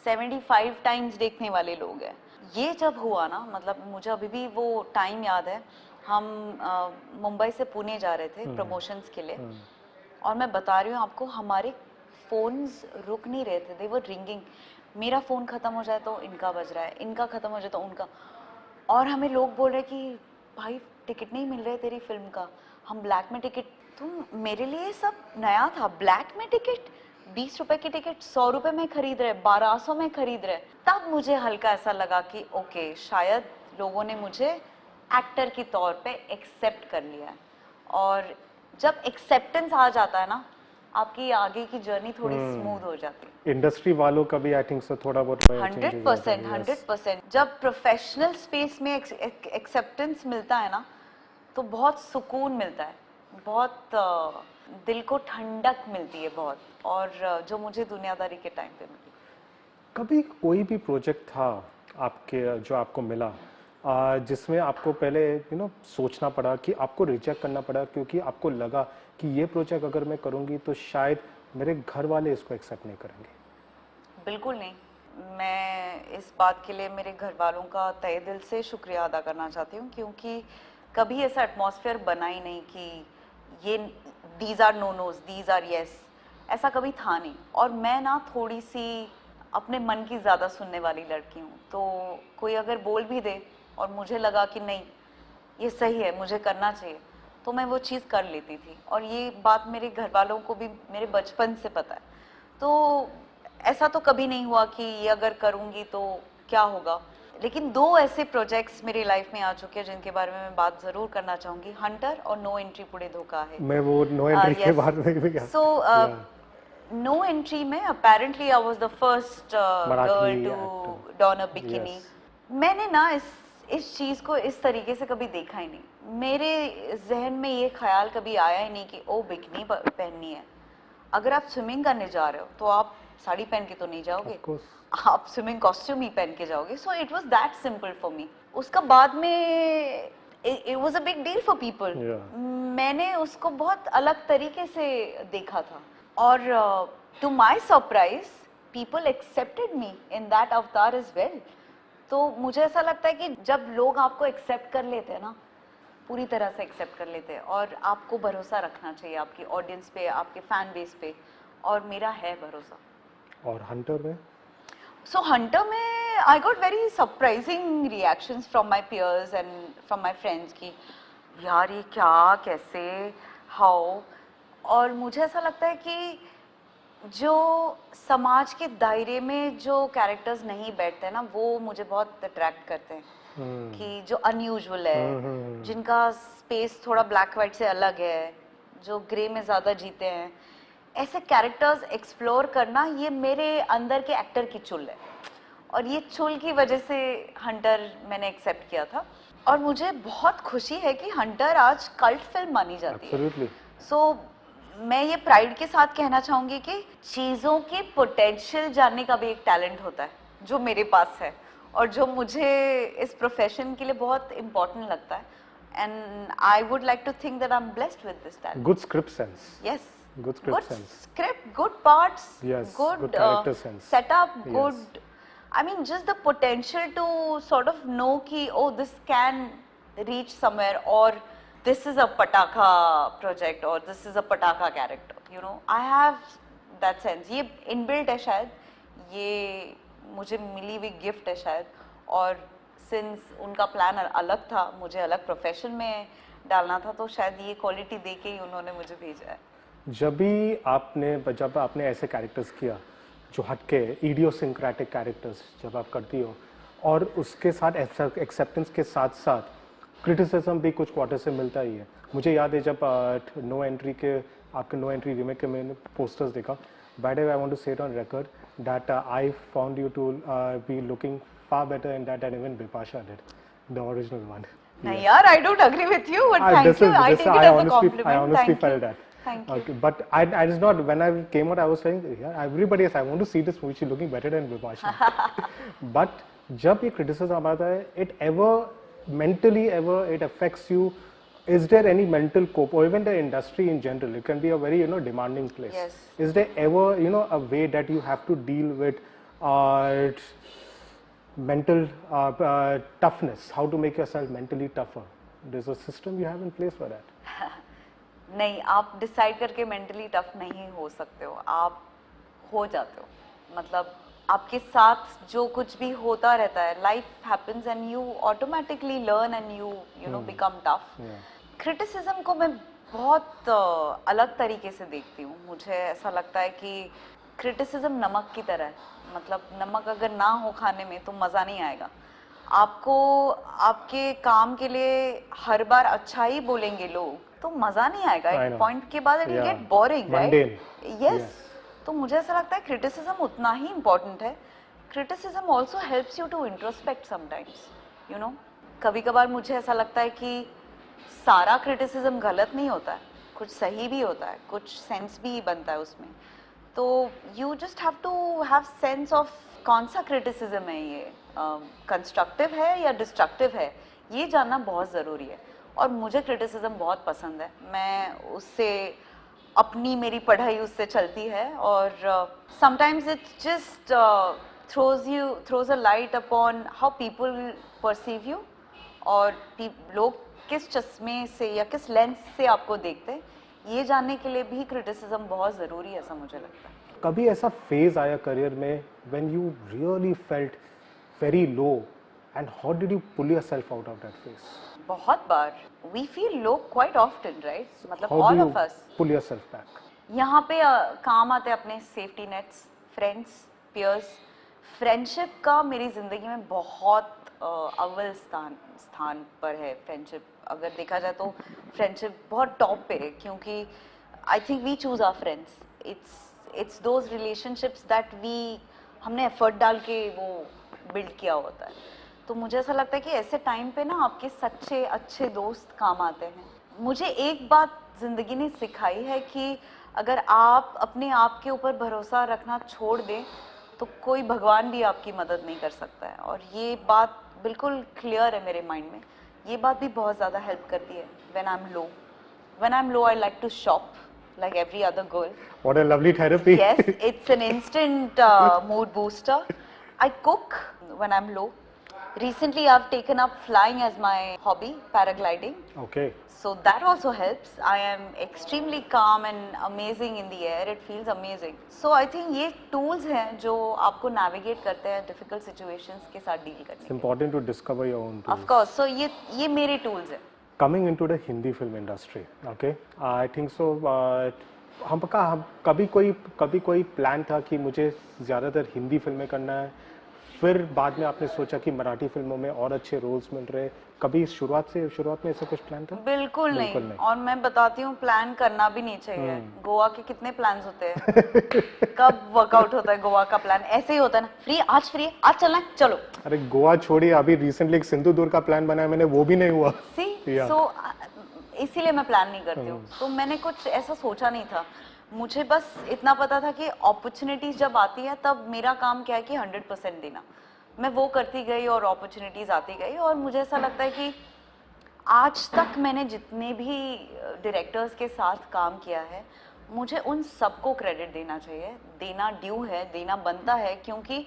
Speaker 1: 75 टाइम्स देखने वाले लोग हैं। ये जब हुआ ना, मतलब मुझे अभी भी वो टाइम याद है, हम मुंबई से पुणे जा रहे थे प्रमोशंस के लिए, और मैं बता रही हूँ आपको, हमारे फ़ोन्स रुक नहीं रहे थे, दे वर रिंगिंग। मेरा फ़ोन ख़त्म हो जाए तो इनका बज रहा है, इनका ख़त्म हो जाए तो उनका, और हमें लोग बोल रहे कि भाई टिकट नहीं मिल रहे तेरी फिल्म का, हम ब्लैक में टिकट, तो मेरे लिए सब नया था, ब्लैक में टिकट, 20 रुपए की टिकट 100 रुपए में खरीद रहे, 1200 में खरीद रहे। तब मुझे हल्का ऐसा लगा कि ओके, शायद लोगों ने मुझे एक्टर के तौर पे एक्सेप्ट कर लिया है। और जब एक्सेप्टेंस आ जाता है ना, आपकी आगे की जर्नी थोड़ी स्मूथ हो जाती है।
Speaker 2: इंडस्ट्री वालों का भी आई थिंक सो थोड़ा बहुत
Speaker 1: 100%। जब प्रोफेशनल स्पेस में एक्सेप्टेंस मिलता है ना, तो बहुत सुकून मिलता है, बहुत दिल को ठंडक मिलती है बहुत, और जो मुझे दुनियादारी के टाइम पे मिली।
Speaker 2: कभी कोई भी प्रोजेक्ट था आपके जो आपको मिला जिसमें आपको पहले सोचना पड़ा कि आपको रिजेक्ट करना पड़ा क्योंकि आपको लगा कि ये प्रोजेक्ट अगर मैं करूँगी तो शायद मेरे घर वाले इसको एक्सेप्ट नहीं करेंगे?
Speaker 1: बिल्कुल नहीं। मैं इस बात के लिए मेरे घर वालों का तहे दिल से शुक्रिया अदा करना चाहती हूँ, क्योंकि कभी ऐसा एटमॉस्फेयर बना ही नहीं कि ये these are no nos, these are yes, ऐसा कभी था नहीं। और मैं ना थोड़ी सी अपने मन की ज़्यादा सुनने वाली लड़की हूँ, तो कोई अगर बोल भी दे और मुझे लगा कि नहीं ये सही है, मुझे करना चाहिए, तो मैं वो चीज़ कर लेती थी। और ये बात मेरे घर वालों को भी मेरे बचपन से पता है। तो ऐसा तो कभी नहीं हुआ कि ये अगर करूँगी तो क्या होगा। लेकिन 2 ऐसे प्रोजेक्ट्स मेरी लाइफ में आ चुके हैं जिनके बारे में मैं बात ज़रूर करना चाहूँगी, हंटर और नो एंट्री पुड़े धोखा है।
Speaker 2: मैं वो नो एंट्री के बारे में भी
Speaker 1: सो नो एंट्री में apparently I was the first girl to don a bikini. मैंने ना इस चीज़ को इस तरीके से कभी देखा ही नहीं। मेरे जहन में ये ख्याल कभी आया ही नहीं कि ओ बिकिनी पहननी है। अगर आप स्विमिंग करने जा रहे हो तो आप साड़ी पहन के तो नहीं जाओगे, आप स्विमिंग कॉस्ट्यूम ही पहन के जाओगे। So it was that simple for me. उसका बाद में it was a big deal for people. मैंने उसको बहुत अलग तरीके से देखा था, और to my surprise people accepted me in that avatar as well. तो मुझे ऐसा लगता है कि जब लोग आपको एक्सेप्ट कर लेते हैं ना, पूरी तरह से एक्सेप्ट कर लेते हैं, और आपको भरोसा रखना चाहिए आपकी ऑडियंस पे, आपके फैन बेस पे, और मेरा है भरोसा।
Speaker 2: और हंटर में
Speaker 1: So Hunter में I got very surprising reactions from my peers and from my friends कि यार ये क्या, कैसे, how, और मुझे ऐसा लगता है कि जो समाज के दायरे में जो कैरेक्टर्स नहीं बैठते हैं ना, वो मुझे बहुत अट्रैक्ट करते हैं कि जो अनयूजुअल है, जिनका स्पेस थोड़ा ब्लैक वाइट से अलग है, जो ग्रे में ज़्यादा जीते हैं, ऐसे कैरेक्टर्स एक्सप्लोर करना ये मेरे अंदर के एक्टर की चुल है, और ये चुल की वजह से हंटर मैंने एक्सेप्ट किया था, और मुझे बहुत खुशी है कि हंटर आज कल्ट फिल्म मानी जाती है। सो मैं ये प्राइड के साथ कहना चाहूँगी कि चीज़ों के पोटेंशियल जानने का भी एक टैलेंट होता है जो मेरे पास है, और जो मुझे इस प्रोफेशन के लिए बहुत इम्पोर्टेंट लगता है, and I would like to think that I am blessed with this talent.
Speaker 2: Good script sense.
Speaker 1: Yes,
Speaker 2: good script sense,
Speaker 1: script, good parts,
Speaker 2: yes,
Speaker 1: good
Speaker 2: character sense,
Speaker 1: setup,
Speaker 2: yes.
Speaker 1: good, I mean just the potential to sort of know ki oh this can reach somewhere, or this is a pataka project, or this is a pataka character, you know, I have that sense. ये inbuilt है शायद, ये मुझे मिली हुई gift है शायद, और since उनका प्लान अलग था, मुझे अलग प्रोफेशन में डालना था, तो शायद ये क्वालिटी दे के ही उन्होंने मुझे भेजा है।
Speaker 2: जब आपने ऐसे कैरेक्टर्स किया जो हटके इडियोसिंक्रेटिक कैरेक्टर्स जब आप करती हो, और उसके साथ एक्सेप्टेंस के साथ साथ क्रिटिसिज्म भी कुछ क्वार्टर से मिलता ही है। मुझे याद है जब आपके नो एंट्री रीमेक के मैंने पोस्टर्स देखा, by the way I want to say it on record that I found you to be looking far better in that and even Bipasha did the original one.
Speaker 1: नहीं यार, I don't agree with you, but thank you. I take it as a compliment.
Speaker 2: I honestly felt that.
Speaker 1: Thank you.
Speaker 2: Okay, but I was not, when I came out I was saying, yeah, everybody is, I want to see this movie, she's looking better than Vipasha. But जब ये criticism आता है, it affects you. Is there any mental cope, or even the industry in general? It can be a very demanding place.
Speaker 1: Yes.
Speaker 2: Is there ever a way that you have to deal with mental toughness, how to make yourself mentally tougher? There's a system you have in place for that.
Speaker 1: नहीं, आप decide करके mentally tough नहीं हो सकते हो, आप हो जाते हो, मतलब आपके साथ जो कुछ भी होता रहता है, life happens and you automatically learn and you know become tough. Criticism को मैं बहुत अलग तरीके से देखती हूँ। मुझे ऐसा लगता है कि क्रिटिसिज्म नमक की तरह है, मतलब नमक अगर ना हो खाने में तो मज़ा नहीं आएगा। आपको आपके काम के लिए हर बार अच्छा ही बोलेंगे लोग तो मज़ा नहीं आएगा, एक पॉइंट के बाद it will get boring, right? Yes, तो मुझे ऐसा लगता है क्रिटिसिज्म उतना ही इम्पोर्टेंट है। Criticism also helps you to introspect sometimes, you know. कभी कभार मुझे ऐसा लगता है कि सारा क्रिटिसिज्म गलत नहीं होता है, कुछ सही भी होता है, कुछ सेंस भी बनता है उसमें। तो you just have to have sense of कौन सा क्रिटिसिज्म है, ये कंस्ट्रक्टिव है या डिस्ट्रक्टिव है, ये जानना बहुत ज़रूरी है। और मुझे क्रिटिसिज्म बहुत पसंद है, मैं उससे अपनी मेरी पढ़ाई उससे चलती है, और sometimes it just throws a light upon how people perceive you, और लोग किस चश्मे से या किस लेंस से आपको देखते हैं, ये जानने के लिए भी क्रिटिसिज्म बहुत ज़रूरी है, ऐसा मुझे लगता है।
Speaker 2: कभी ऐसा फेज आया करियर में when you really felt very low, and how did you pull yourself out of that phase?
Speaker 1: बहुत बार we feel low quite often, right? मतलब
Speaker 2: how
Speaker 1: all
Speaker 2: do you
Speaker 1: of us
Speaker 2: pull yourself back?
Speaker 1: यहाँ पे काम आते हैं अपने safety nets, friends, peers. Friendship का मेरी ज़िंदगी में बहुत अव्वल स्थान पर है। फ्रेंडशिप अगर देखा जाए तो फ्रेंडशिप बहुत टॉप पे है, क्योंकि I think we choose our friends. It's those relationships that हमने एफर्ट डाल के वो बिल्ड किया होता है। तो मुझे ऐसा लगता है कि ऐसे टाइम पे ना आपके सच्चे अच्छे दोस्त काम आते हैं। मुझे एक बात ज़िंदगी ने सिखाई है कि अगर आप अपने आप के ऊपर भरोसा रखना छोड़ दें तो कोई भगवान भी आपकी मदद नहीं कर सकता है, और ये बात बिल्कुल क्लियर है मेरे माइंड में। ये बात भी बहुत ज़्यादा हेल्प करती है। When I am low I like to shop like every other girl.
Speaker 2: What a lovely therapy.
Speaker 1: Yes, it's an instant mood booster. I cook when I'm low. Recently, I've taken up flying as my hobby, paragliding.
Speaker 2: Okay.
Speaker 1: So that also helps. I am extremely calm and amazing in the air. It feels amazing. So I think ये tools हैं जो आपको navigate करते हैं difficult situations के साथ deal करने
Speaker 2: It's
Speaker 1: के लिए.
Speaker 2: important to discover your own tools.
Speaker 1: Of course. So ये मेरे tools हैं.
Speaker 2: Coming into the Hindi film industry, okay, I think so. हम कभी कोई प्लान था कि मुझे ज़्यादातर हिंदी फिल्में करना है, फिर बाद में आपने सोचा कि मराठी फिल्मों में और अच्छे रोल्स मिल रहे, कभी शुरुआत में ऐसा कुछ प्लान था?
Speaker 1: बिल्कुल नहीं. और मैं बताती हूँ प्लान करना भी नहीं चाहिए. गोवा के कितने प्लान्स होते हैं. कब वर्कआउट होता है गोवा का प्लान? ऐसे ही होता है ना, फ्री आज चलना है, चलो.
Speaker 2: अरे गोवा छोड़िए, अभी रिसेंटली एक सिंधुदुर्ग का प्लान बनाया मैंने, वो भी नहीं हुआ.
Speaker 1: सो इसीलिए मैं प्लान नहीं करती हूँ. तो मैंने कुछ ऐसा सोचा नहीं था. मुझे बस इतना पता था कि अपॉर्चुनिटीज जब आती है तब मेरा काम क्या है कि 100% देना. मैं वो करती गई और अपॉर्चुनिटीज आती गई. और मुझे ऐसा लगता है कि आज तक मैंने जितने भी डायरेक्टर्स के साथ काम किया है, मुझे उन सबको क्रेडिट देना चाहिए. देना ड्यू है, देना बनता है, क्योंकि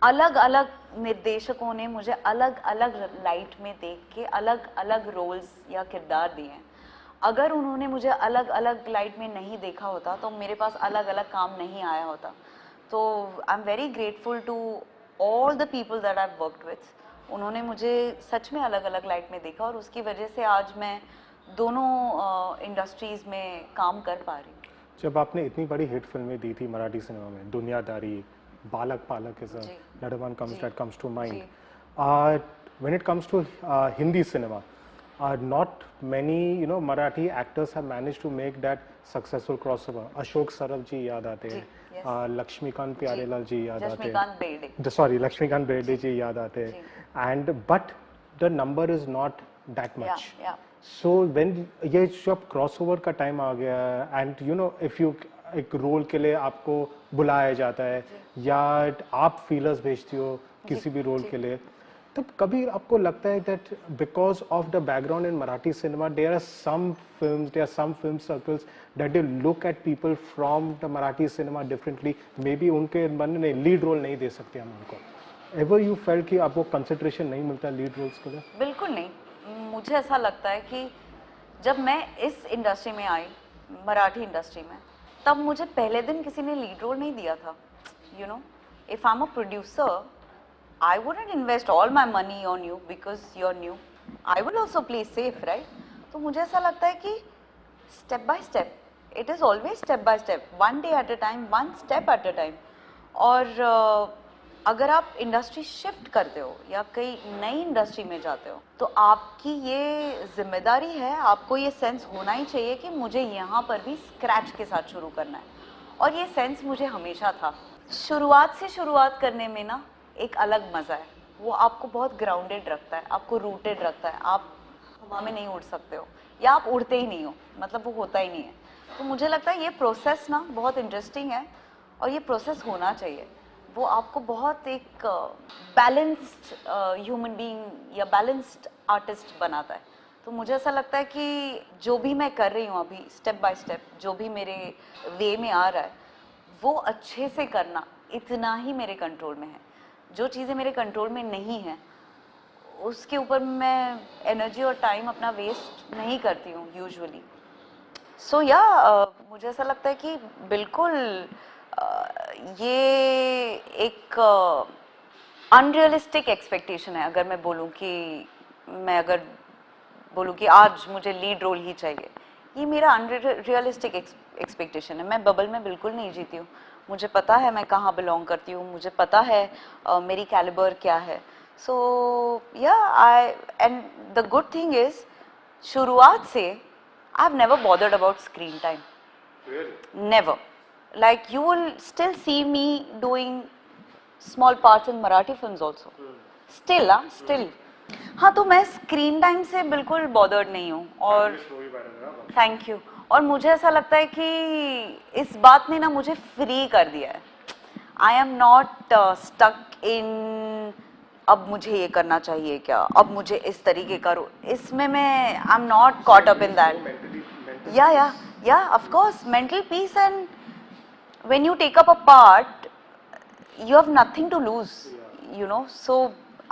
Speaker 1: अलग अलग निर्देशकों ने मुझे अलग अलग लाइट में देख के अलग अलग रोल्स या किरदार दिए हैं. अगर उन्होंने मुझे अलग अलग लाइट में नहीं देखा होता तो मेरे पास अलग अलग काम नहीं आया होता. तो I am very grateful to all the people that I have worked with. उन्होंने मुझे सच में अलग अलग लाइट में देखा और उसकी वजह से आज मैं दोनों इंडस्ट्रीज में काम कर पा रही हूँ.
Speaker 2: जब आपने इतनी बड़ी हिट फिल्में दी थी मराठी सिनेमा में, दुनियादारी, बालक पालक is another one comes to mind. When it comes to Hindi cinema, not many Marathi actors have managed to make that successful crossover. Ashok Saraf ji याद आते हैं, लक्ष्मीकांत प्यारेलाल जी याद आते हैं, sorry लक्ष्मीकांत बेर्डे जी याद आते हैं. And but the number is not that much. So when ये जब crossover का टाइम आ गया, and if you एक रोल के लिए आपको बुलाया जाता है या आप फीलर्स भेजती हो किसी भी रोल के लिए, तब कभी आपको लगता है that because of the background in Marathi cinema there are some film circles that they look at people from the Marathi cinema differently, maybe उनके मन में लीड रोल नहीं दे सकते हम उनको. एवर यू फेल्ट कि आपको कंसिडरेशन नहीं मिलता लीड रोल्स के लिए?
Speaker 1: बिल्कुल नहीं. मुझे ऐसा लगता है कि जब मैं इस इंडस्ट्री में आई, मराठी इंडस्ट्री में, तब मुझे पहले दिन किसी ने लीड रोल नहीं दिया था. If I am a producer, I wouldn't invest all my money on you because you're new. I will also play safe, right? तो मुझे ऐसा लगता है कि step by step, it is always step by step, one day at a time, one step at a time. और अगर आप industry shift करते हो या कई नई इंडस्ट्री में जाते हो तो आपकी ये जिम्मेदारी है, आपको ये सेंस होना ही चाहिए कि मुझे यहाँ पर भी स्क्रैच के साथ शुरू करना है. और ये सेंस मुझे हमेशा था. शुरुआत करने में ना एक अलग मज़ा है. वो आपको बहुत ग्राउंडेड रखता है, आपको रूटेड रखता है. आप हवा में नहीं उड़ सकते हो या आप उड़ते ही नहीं हो, मतलब वो होता ही नहीं है. तो मुझे लगता है ये प्रोसेस ना बहुत इंटरेस्टिंग है और ये प्रोसेस होना चाहिए. वो आपको बहुत एक बैलेंस्ड ह्यूमन बीइंग या बैलेंस्ड आर्टिस्ट बनाता है. तो मुझे ऐसा लगता है कि जो भी मैं कर रही हूँ अभी स्टेप बाय स्टेप, जो भी मेरे वे में आ रहा है वो अच्छे से करना इतना ही मेरे कंट्रोल में है. जो चीज़ें मेरे कंट्रोल में नहीं हैं उसके ऊपर मैं एनर्जी और टाइम अपना वेस्ट नहीं करती हूँ यूजुअली. सो मुझे ऐसा लगता है कि बिल्कुल ये एक अनरियलिस्टिक एक्सपेक्टेशन है. अगर मैं बोलूँ कि आज मुझे लीड रोल ही चाहिए, ये मेरा अनरियलिस्टिक एक्सपेक्टेशन है. मैं बबल में बिल्कुल नहीं जीती हूँ. मुझे पता है मैं कहाँ बिलोंग करती हूँ, मुझे पता है मेरी कैलिबर क्या है. So and the good thing is शुरुआत से I have never bothered about screen time. Never. Like you will still see me doing small parts in Marathi films also. Still. हाँ, तो मैं स्क्रीन टाइम से बिल्कुल bothered नहीं हूँ. और थैंक यू. और मुझे ऐसा लगता है कि इस बात ने ना मुझे फ्री कर दिया है. I am not stuck in अब मुझे ये करना चाहिए क्या, अब मुझे इस तरीके का रोल, इसमें मैं I am not caught up in that. Yeah of course mental peace. And when you take up a part you have nothing to lose, so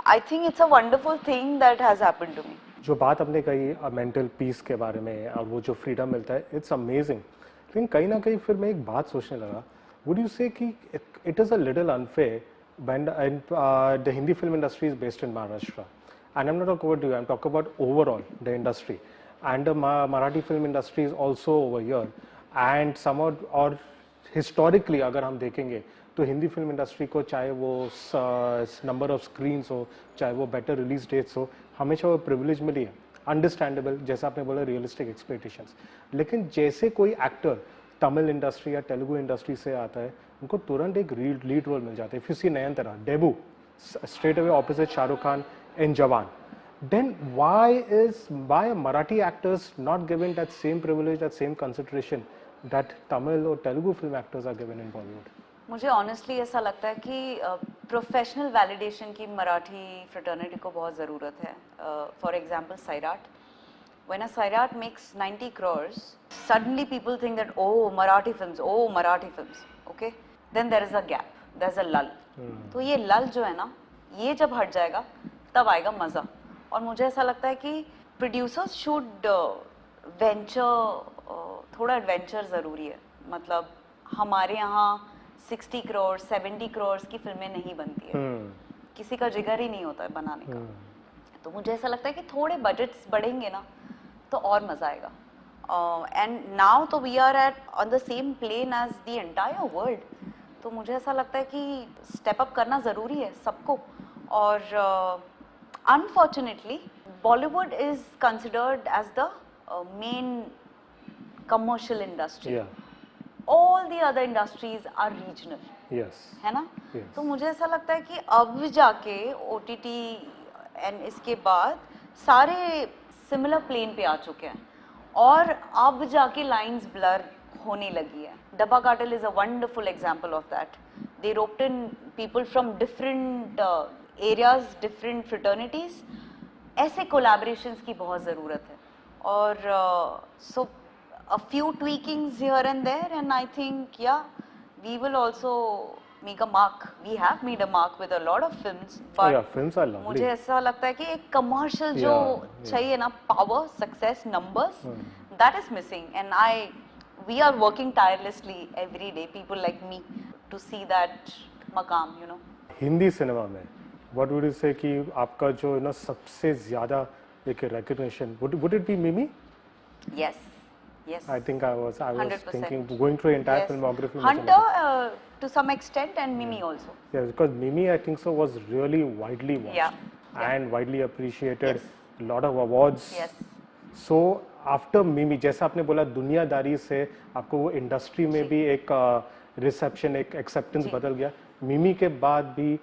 Speaker 1: I think it's a wonderful thing that has happened to me.
Speaker 2: जो बात आपने कही mental peace के बारे में और वो जो फ्रीडम मिलता है, इट्स अमेजिंग. लेकिन कहीं ना कहीं फिर मैं एक बात सोचने लगा, वुड यू से कि it is a little unfair when the Hindi film industry is based in Maharashtra, and I'm not talking about you, I'm talking about overall the industry, and the Marathi film industry is also over here, and somehow or historically अगर हम देखेंगे तो Hindi film industry को चाहे वो number of screens हो, चाहे वो बेटर रिलीज डेट्स हो, हमेशा वो प्रिविलेज मिली है. अंडरस्टैंडेबल, जैसा आपने बोला रियलिस्टिक एक्सपेक्टेशंस. लेकिन जैसे कोई एक्टर तमिल इंडस्ट्री या तेलुगु इंडस्ट्री से आता है, उनको तुरंत एक लीड रोल मिल जाता है. If you see Nayanthara debut straight away opposite Shahrukh Khan in Jawan, then why Marathi actors not given that same privilege, that same consideration that Tamil or Telugu film actors are given in Bollywood?
Speaker 1: मुझे honestly ऐसा लगता है कि professional validation की Marathi fraternity को बहुत ज़रूरत है. For example Sairat, when a Sairat makes 90 crores, suddenly people think that oh Marathi films, okay, then there is a gap, there's a lull. तो ये लल जो है ना, ये जब हट जाएगा तब आएगा मज़ा. और मुझे ऐसा लगता है कि प्रोड्यूसर्स शुड वेंचर, थोड़ा एडवेंचर ज़रूरी है. मतलब हमारे यहाँ 60 crores 70 crores की फिल्में नहीं बनती है. किसी का जिगर ही नहीं होता है बनाने का. तो मुझे ऐसा लगता है कि थोड़े बजट्स बढ़ेंगे ना तो और मज़ा आएगा. एंड नाउ तो we are at on the same plane as the entire world. तो मुझे ऐसा लगता है कि स्टेप अप करना ज़रूरी है सबको. और unfortunately Bollywood is considered as the main commercial industry. All the other industries are regional.
Speaker 2: Yes.
Speaker 1: है ना?
Speaker 2: Yes.
Speaker 1: तो मुझे ऐसा लगता है कि अब जाके OTT एंड इसके बाद सारे सिमिलर प्लेन पे आ चुके हैं और अब जाके लाइंस ब्लर होने लगी है. डब्बा cartel is a wonderful example of that. They roped in people from different areas, different fraternities. ऐसे कोलैबोरेशंस की बहुत ज़रूरत है. और सो a few tweakings here and there, and I think we will also make a mark. We have made a mark with a lot of films, but
Speaker 2: films are lovely.
Speaker 1: मुझे ऐसा लगता है कि एक commercial जो चाहिए ना, power, success, numbers, that is missing, and we are working tirelessly every day, people like me, to see that मकाम, you know.
Speaker 2: हिंदी सिनेमा में what would you say कि आपका जो सबसे ज़्यादा एक recognition would it be Mimi?
Speaker 1: Yes. Yes.
Speaker 2: I think I was
Speaker 1: 100%.
Speaker 2: thinking going through entire filmography.
Speaker 1: Hunter to some extent, and Mimi also.
Speaker 2: Yes, because Mimi I think so was really widely watched and widely appreciated.
Speaker 1: Yes.
Speaker 2: Lot of awards.
Speaker 1: Yes.
Speaker 2: So after Mimi, जैसा आपने बोला दुनियादारी से आपको वो industry में भी एक रिसेप्शन, एक एक्सेप्टेंस बदल गया. मिमी के बाद भी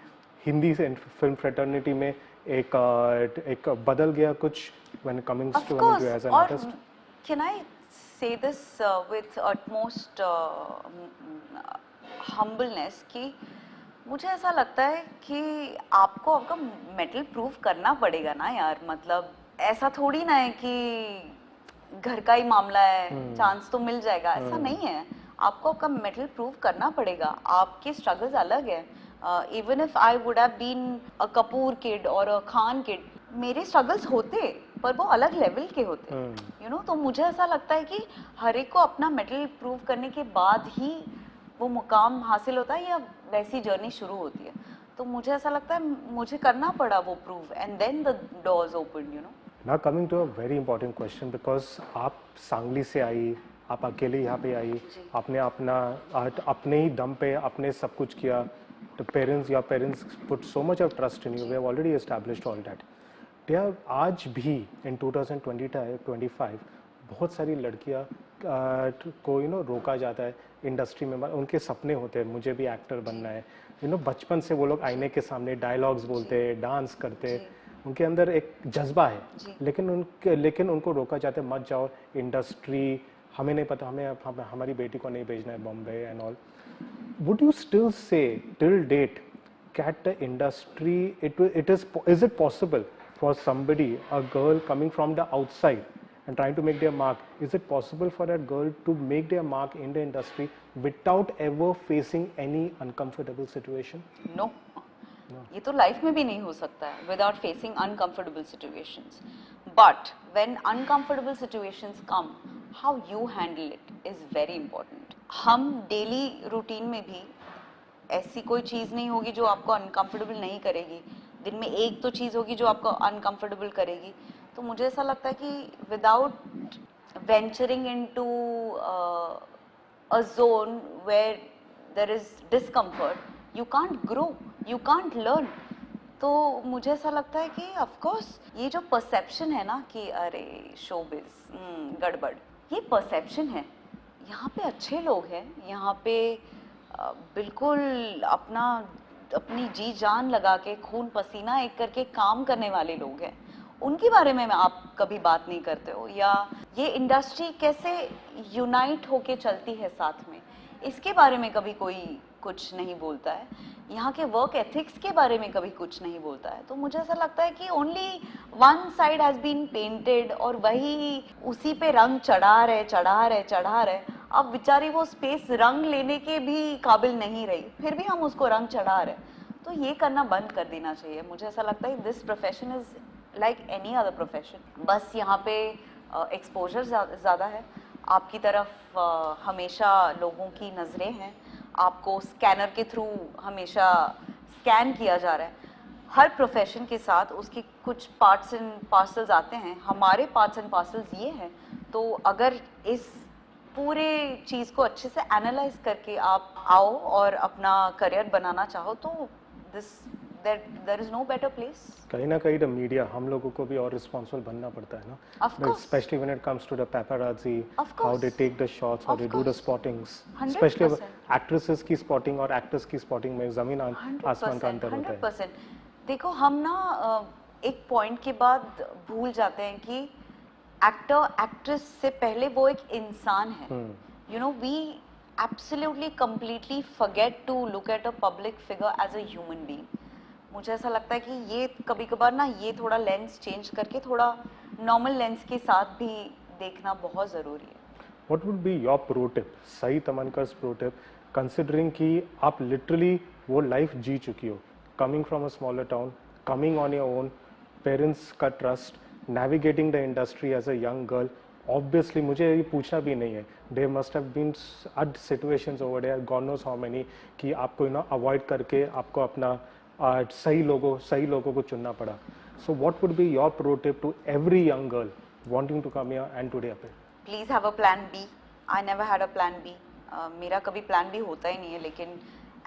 Speaker 2: हिंदी फिल्म फ्रेटर्निटी में एक बदल गया कुछ when coming to you as an artist.
Speaker 1: Can I say this with utmost humbleness कि मुझे ऐसा लगता है कि आपको आपका मेटल प्रूव करना पड़ेगा ना यार. मतलब ऐसा थोड़ी ना है कि घर का ही मामला है, चांस तो मिल जाएगा, ऐसा नहीं है. आपको आपका मेटल प्रूव करना पड़ेगा. आपके स्ट्रगल्स अलग है. Even if I would have been a Kapoor kid और अ खान किड, मेरे स्ट्रगल्स होते पर वो अलग लेवल के होते, यू नो. तो मुझे ऐसा लगता है कि हर एक को अपना मेटल प्रूव करने के बाद ही वो मुकाम हासिल होता है या वैसी जर्नी शुरू होती है. तो मुझे ऐसा लगता है मुझे करना पड़ा वो prove, and then the doors open, you know.
Speaker 2: Now coming to a very important question, because आप सांगली से आई, आप अकेले यहाँ पे आई, आपने अपने ही दम पे आपने सब कुछ किया. your parents put so much of trust in you. We have already established all that. आज भी in 2025 बहुत सारी लड़कियां को रोका जाता है इंडस्ट्री में. उनके सपने होते हैं मुझे भी एक्टर बनना है. बचपन से वो लोग आईने के सामने डायलॉग्स बोलते हैं, डांस करते हैं, उनके अंदर एक जज्बा है. लेकिन उनको रोका जाता है, मत जाओ इंडस्ट्री, हमें नहीं पता, हमारी बेटी को नहीं भेजना है Bombay and all. Would you still say till date that the industry is it possible for somebody, a girl coming from the outside and trying to make their mark, is it possible for that girl to make their mark in the industry without ever facing any uncomfortable situation?
Speaker 1: No. ये तो life में भी नहीं हो सकता है without facing uncomfortable situations. But when uncomfortable situations come, how you handle it is very important. हम daily routine में भी ऐसी कोई चीज़ नहीं होगी जो आपको अनकंफर्टेबल नहीं करेगी. दिन में एक तो चीज़ होगी जो आपको अनकंफर्टेबल करेगी. तो मुझे ऐसा लगता है कि without venturing into a zone where there is discomfort, you can't grow, you can't learn. तो मुझे ऐसा लगता है कि ऑफ कोर्स ये जो परसेप्शन है ना कि अरे शोबिज गड़बड़, ये परसेप्शन है. यहाँ पे अच्छे लोग हैं, यहाँ पे बिल्कुल अपनी जी जान लगा के खून पसीना एक करके काम करने वाले लोग हैं. उनके बारे में आप कभी बात नहीं करते हो. या ये इंडस्ट्री कैसे यूनाइट होके चलती है साथ में, इसके बारे में कभी कोई कुछ नहीं बोलता है. यहाँ के वर्क एथिक्स के बारे में कभी कुछ नहीं बोलता है. तो मुझे ऐसा लगता है कि only one side has been painted और वही उसी पे रंग चढ़ा रहे. अब बेचारी वो स्पेस रंग लेने के भी काबिल नहीं रही, फिर भी हम उसको रंग चढ़ा रहे. तो ये करना बंद कर देना चाहिए. मुझे ऐसा लगता है this profession is like any other profession. बस यहाँ पे एक्सपोजर ज़्यादा है. आपकी तरफ हमेशा लोगों की नज़रें हैं. आपको स्कैनर के थ्रू हमेशा स्कैन किया जा रहा है. हर प्रोफेशन के साथ उसकी कुछ पार्ट्स एंड पार्सल्स आते हैं. हमारे पार्ट्स एंड पार्सल्स ये हैं. तो अगर इस पूरे चीज़ को अच्छे से एनालाइज करके आप आओ और अपना करियर बनाना चाहो तो there is no better place.
Speaker 2: कहीं ना कहीं द मीडिया हम लोगों को भी और रिस्पॉन्सिबल बनना पड़ता है ना, specially when it comes to the paparazzi, how they take the shots, how they do the spottings. Specially actresses की स्पॉटिंग और एक्टर्स की स्पॉटिंग में जमीन आसमान का अंतर होता है.
Speaker 1: 100%. देखो हम ना एक पॉइंट के बाद भूल जाते हैं कि एक्टर एक्ट्रेस से पहले वो एक इंसान है. You know we absolutely completely forget to look at a public figure as a human being. मुझे ऐसा लगता है कि ये कभी कभार ना ये थोड़ा लेंस चेंज करके थोड़ा नॉर्मल लेंस के साथ भी देखना बहुत ज़रूरी है.
Speaker 2: What would be your pro tip, सही तमन्कर्स pro tip, considering कि आप literally वो लाइफ जी चुकी हो, coming from a smaller town, coming on your own, parents का trust, navigating the industry as a young girl. Obviously मुझे ये पूछना भी नहीं है, there must have been odd situations over there, God knows how many, कि आपको ना avoid करके आपको अपना सही लोगों को चुनना पड़ा. So what would be your pro tip to every young girl wanting to come here and today appear?
Speaker 1: Please have a plan B. I never had a plan B. मेरा कभी plan B होता ही नहीं है. लेकिन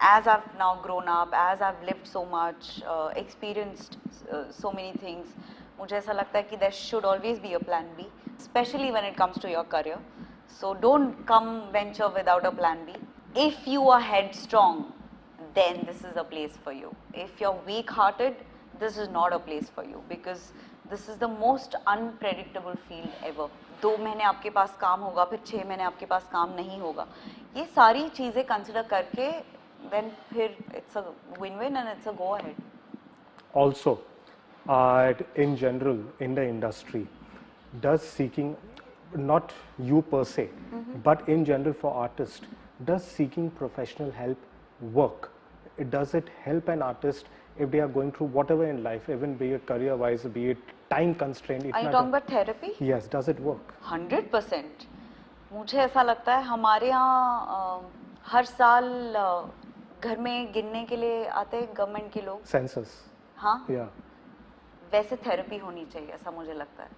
Speaker 1: as I've now grown up, as I've lived so much, experienced so many things, मुझे ऐसा लगता है कि there should always be a plan B, especially when it comes to your career. So don't come venture without a plan B. If you are headstrong, then this is a place for you. If you're weak-hearted, this is not a place for you because this is the most unpredictable field ever. 2 महीने आपके पास काम होगा, फिर 6 महीने आपके पास काम नहीं होगा. ये सारी चीज़ें कंसिडर करके then फिर it's a win-win and it's a go ahead.
Speaker 2: Also, in general in the industry, does seeking, not you per se, but in general for artists, does seeking professional help work? Does it help an artist if they are going through whatever in life, even be it career wise, be it time constraint?
Speaker 1: Are you talking about therapy?
Speaker 2: Yes, does it work?
Speaker 1: 100%. मुझे ऐसा लगता है हमारे यहाँ हर साल घर में गिनने के लिए आते हैं गवर्नमेंट के लोग.
Speaker 2: सेंसस.
Speaker 1: हाँ.
Speaker 2: या
Speaker 1: वैसे थेरेपी होनी चाहिए ऐसा मुझे लगता है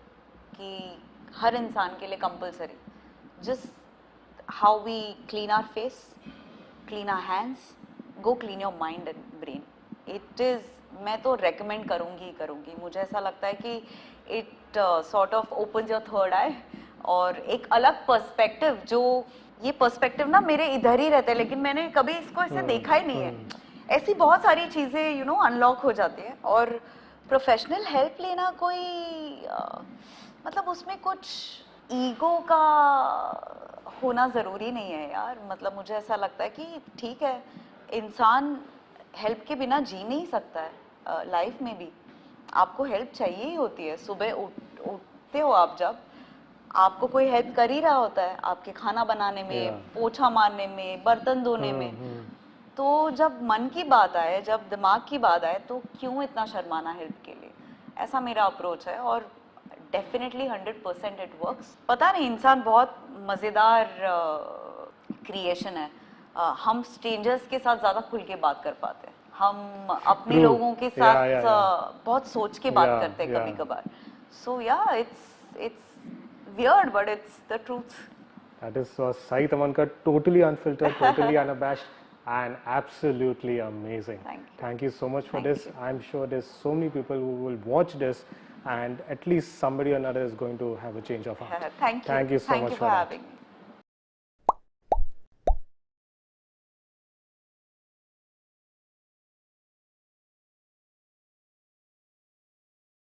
Speaker 1: कि हर इंसान के लिए compulsory. Just how we clean our face, clean our hands, go clean your mind and brain. It is, मैं तो रेकमेंड करूँगी. मुझे ऐसा लगता है कि it sort of open your third eye और एक अलग पर्सपेक्टिव. जो ये पर्सपेक्टिव ना मेरे इधर ही रहता है लेकिन मैंने कभी इसको ऐसे देखा ही नहीं है. ऐसी बहुत सारी चीज़ें यू नो अनलॉक हो जाती है. और प्रोफेशनल हेल्प लेना कोई मतलब उसमें कुछ ईगो का होना ज़रूरी नहीं है यार. मतलब मुझे ऐसा लगता है कि ठीक है, इंसान हेल्प के बिना जी नहीं सकता है. लाइफ में भी आपको हेल्प चाहिए ही होती है. सुबह उठते हो आप, जब आपको कोई हेल्प कर ही रहा होता है आपके खाना बनाने में, पोछा मारने में, बर्तन धोने में. तो जब मन की बात आए, जब दिमाग की बात आए, तो क्यों इतना शर्माना हेल्प के लिए, ऐसा मेरा अप्रोच है। और डेफिनेटली 100% इट वर्क्स। पता नहीं, इंसान बहुत मज़ेदार क्रिएशन है। हम स्ट्रेंजर्स के साथ ज़्यादा खुल के बात कर पाते हैं, हम अपने
Speaker 2: True.
Speaker 1: लोगों के साथ बहुत सोच के बात
Speaker 2: Yeah,
Speaker 1: करते हैं
Speaker 2: yeah.
Speaker 1: कभी कभार। सो या it's weird but it's the truth.
Speaker 2: That is Sai Tamankar, totally unfiltered, totally unabashed, and absolutely amazing.
Speaker 1: Thank you.
Speaker 2: Thank you so much for
Speaker 1: Thank
Speaker 2: this.
Speaker 1: you.
Speaker 2: I'm sure there's so many people who will watch this, and at least somebody or another is going to have a change of heart.
Speaker 1: Thank you.
Speaker 2: Thank you so much
Speaker 1: for
Speaker 2: that.
Speaker 1: having me.